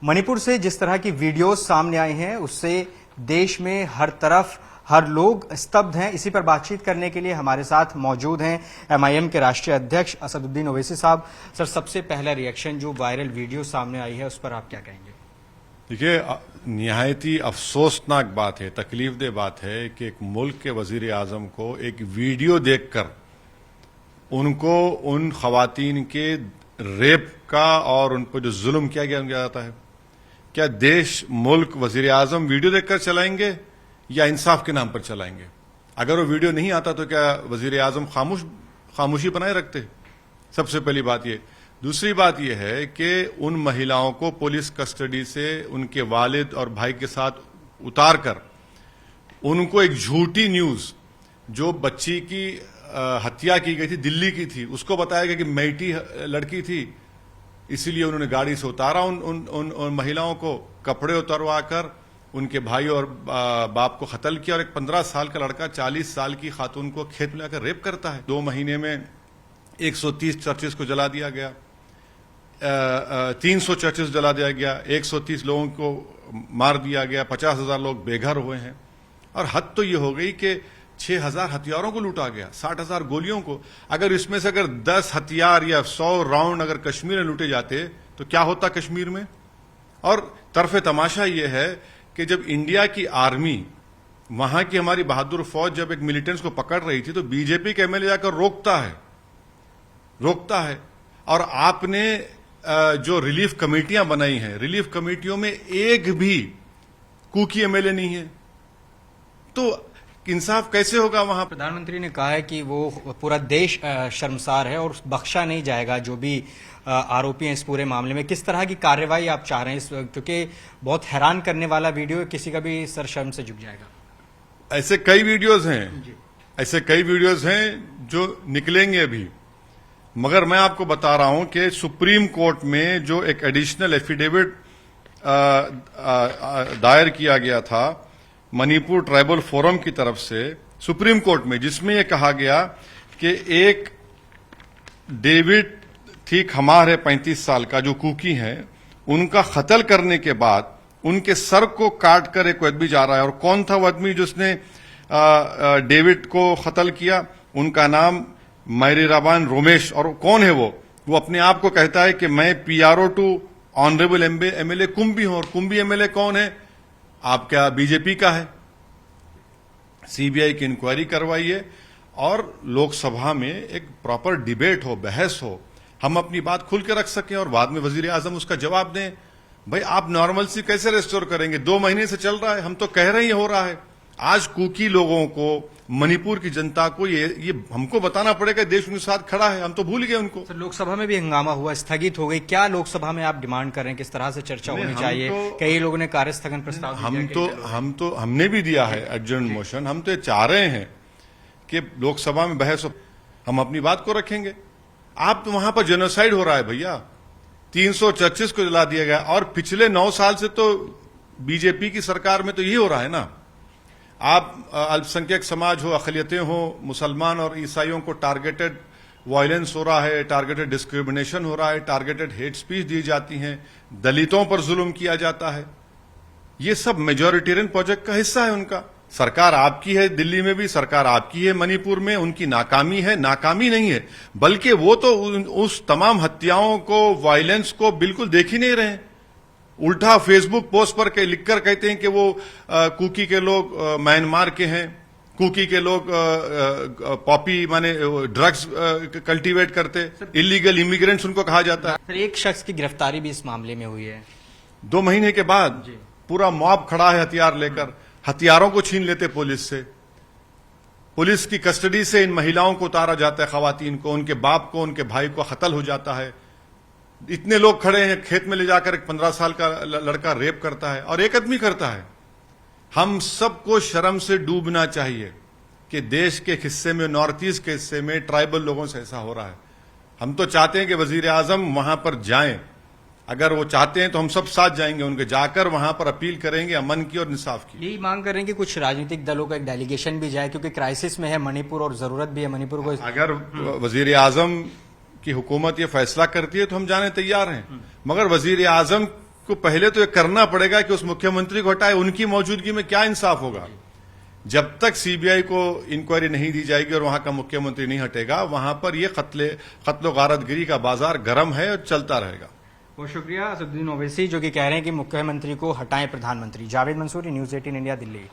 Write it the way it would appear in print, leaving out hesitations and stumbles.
मणिपुर से जिस तरह की वीडियोस सामने आई हैं उससे देश में हर तरफ हर लोग स्तब्ध हैं। इसी पर बातचीत करने के लिए हमारे साथ मौजूद हैं एमआईएम के राष्ट्रीय अध्यक्ष असदुद्दीन ओवैसी साहब। सर, सबसे पहला रिएक्शन जो वायरल वीडियो सामने आई है उस पर आप क्या कहेंगे? देखिए, निहायत ही अफसोसनाक बात है, तकलीफदेह बात है कि एक मुल्क के वजीर आजम को एक वीडियो देखकर उनको उन खवातीन के रेप का और उन पर जो जुल्म किया गया उनका जाता है। क्या देश, मुल्क, वजीर आजम वीडियो देखकर चलाएंगे या इंसाफ के नाम पर चलाएंगे? अगर वो वीडियो नहीं आता तो क्या वजीर आजम खामोशी बनाए रखते? सबसे पहली बात ये। दूसरी बात यह है कि उन महिलाओं को पुलिस कस्टडी से उनके वालिद और भाई के साथ उतार कर उनको एक झूठी न्यूज, जो बच्ची की हत्या की गई थी, दिल्ली की थी, उसको बताया गया कि मैटी लड़की थी, इसीलिए उन्होंने गाड़ी से उतारा उन महिलाओं को, कपड़े उतरवा कर उनके भाई और बाप को कत्ल किया। और एक 15 साल का लड़का 40 साल की खातून को खेत में लाकर रेप करता है। 2 महीने में 130 चर्चेस को जला दिया गया, 300 चर्चेस जला दिया गया, 130 लोगों को मार दिया गया, 50,000 लोग बेघर हुए हैं। और हद तो ये हो गई कि 6,000 हथियारों को लूटा गया, 60,000 गोलियों को। अगर इसमें से अगर 10 हथियार या 100 राउंड अगर कश्मीर में लूटे जाते तो क्या होता कश्मीर में? और तरफे तमाशा यह है कि जब इंडिया की आर्मी, वहां की हमारी बहादुर फौज जब एक मिलिटेंट्स को पकड़ रही थी तो बीजेपी के एमएलए जाकर रोकता है। और आपने जो रिलीफ कमेटियां बनाई हैं, रिलीफ कमेटियों में एक भी कुकी एमएलए नहीं है, तो इंसाफ कैसे होगा वहां? प्रधानमंत्री ने कहा है कि वो पूरा देश शर्मसार है और बख्शा नहीं जाएगा जो भी आरोपी हैं इस पूरे मामले में। किस तरह की कार्रवाई आप चाह रहे हैं? क्योंकि बहुत हैरान करने वाला वीडियो है, किसी का भी सर शर्म से झुक जाएगा। ऐसे कई वीडियोज हैं जो निकलेंगे अभी। मगर मैं आपको बता रहा हूं कि सुप्रीम कोर्ट में जो एक एडिशनल एफिडेविट दायर किया गया था मणिपुर ट्राइबल फोरम की तरफ से सुप्रीम कोर्ट में, जिसमें यह कहा गया कि एक डेविड थी खमार है 35 साल का, जो कुकी हैं, उनका कत्ल करने के बाद उनके सर को काट कर एक आदमी जा रहा है। और कौन था वो आदमी जिसने डेविड को कत्ल किया? उनका नाम मैरीराबान रोमेश। और कौन है वो अपने आप को कहता है कि मैं PRO टू ऑनरेबल एमएलए कुंभी हूं। और कुंभी एमएलए कौन है? आपका बीजेपी का है। सीबीआई की इंक्वायरी करवाइए और लोकसभा में एक प्रॉपर डिबेट हो, बहस हो, हम अपनी बात खुल के रख सकें और बाद में वजीर आजम उसका जवाब दें। भाई, आप नॉर्मलसी कैसे रेस्टोर करेंगे? 2 महीने से चल रहा है, हम तो कह रहे ही हो रहा है। आज कुकी लोगों को, मणिपुर की जनता को ये हमको बताना पड़ेगा, देश उनके साथ खड़ा है, हम तो भूल गए उनको। सर, लोकसभा में भी हंगामा हुआ, स्थगित हो गई। क्या लोकसभा में आप डिमांड कर रहे हैं? किस तरह से चर्चा होनी चाहिए? कई लोगों ने कार्यस्थगन प्रस्ताव हमने भी दिया है एडजर्न मोशन। हम तो चाह रहे हैं कि लोकसभा में बहस हो, हम अपनी बात को रखेंगे। आप तो वहां पर जेनोसाइड हो रहा है भैया, 300 चर्चेस को जला दिया गया। और पिछले 9 साल से तो बीजेपी की सरकार में तो यही हो रहा है ना। आप अल्पसंख्यक समाज हो, अक़लियतें हो, मुसलमान और ईसाइयों को टारगेटेड वायलेंस हो रहा है, टारगेटेड डिस्क्रिमिनेशन हो रहा है, टारगेटेड हेट स्पीच दी जाती हैं, दलितों पर जुल्म किया जाता है। ये सब मेजॉरिटेरियन प्रोजेक्ट का हिस्सा है उनका। सरकार आपकी है, दिल्ली में भी सरकार आपकी है, मणिपुर में उनकी नाकामी है। नाकामी नहीं है, बल्कि वो तो उस तमाम हत्याओं को, वायलेंस को बिल्कुल देख ही नहीं रहे। उल्टा फेसबुक पोस्ट पर लिखकर कहते हैं कि वो कुकी के लोग म्यांमार के हैं, कुकी के लोग पॉपी माने ड्रग्स कल्टीवेट करते, इलीगल इमिग्रेंट्स उनको कहा जाता है। सर, एक शख्स की गिरफ्तारी भी इस मामले में हुई है 2 महीने के बाद। पूरा मॉब खड़ा है हथियार लेकर, हथियारों को छीन लेते पुलिस से। पुलिस की कस्टडी से इन महिलाओं को उतारा जाता है, खवातीन को, उनके बाप को, उनके भाई को कत्ल हो जाता है। इतने लोग खड़े हैं, खेत में ले जाकर एक 15 साल का लड़का रेप करता है और एक आदमी करता है। हम सबको शर्म से डूबना चाहिए कि देश के हिस्से में, नॉर्थ ईस्ट के हिस्से में ट्राइबल लोगों से ऐसा हो रहा है। हम तो चाहते हैं कि वजीर आजम वहां पर जाएं। अगर वो चाहते हैं तो हम सब साथ जाएंगे उनके, जाकर वहां पर अपील करेंगे अमन की और इंसाफ की। यही मांग कर रहे हैं कि कुछ राजनीतिक दलों का एक डेलीगेशन भी जाए, क्योंकि क्राइसिस में है मणिपुर और जरूरत भी है मणिपुर को। अगर वजीर आजम की हुकूमत ये फैसला करती है तो हम जाने तैयार हैं, मगर वजीर आजम उसको पहले तो ये करना पड़ेगा कि उस मुख्यमंत्री को हटाए। उनकी मौजूदगी में क्या इंसाफ होगा? जब तक सीबीआई को इंक्वायरी नहीं दी जाएगी और वहां का मुख्यमंत्री नहीं हटेगा, वहां पर यह कत्लो गारतगिरी का बाजार गर्म है और चलता रहेगा। बहुत शुक्रिया असदुद्दीन ओवैसी, जो कि कह रहे हैं कि मुख्यमंत्री को हटाएं प्रधानमंत्री। Javed Mansuri, news 18 India, Delhi.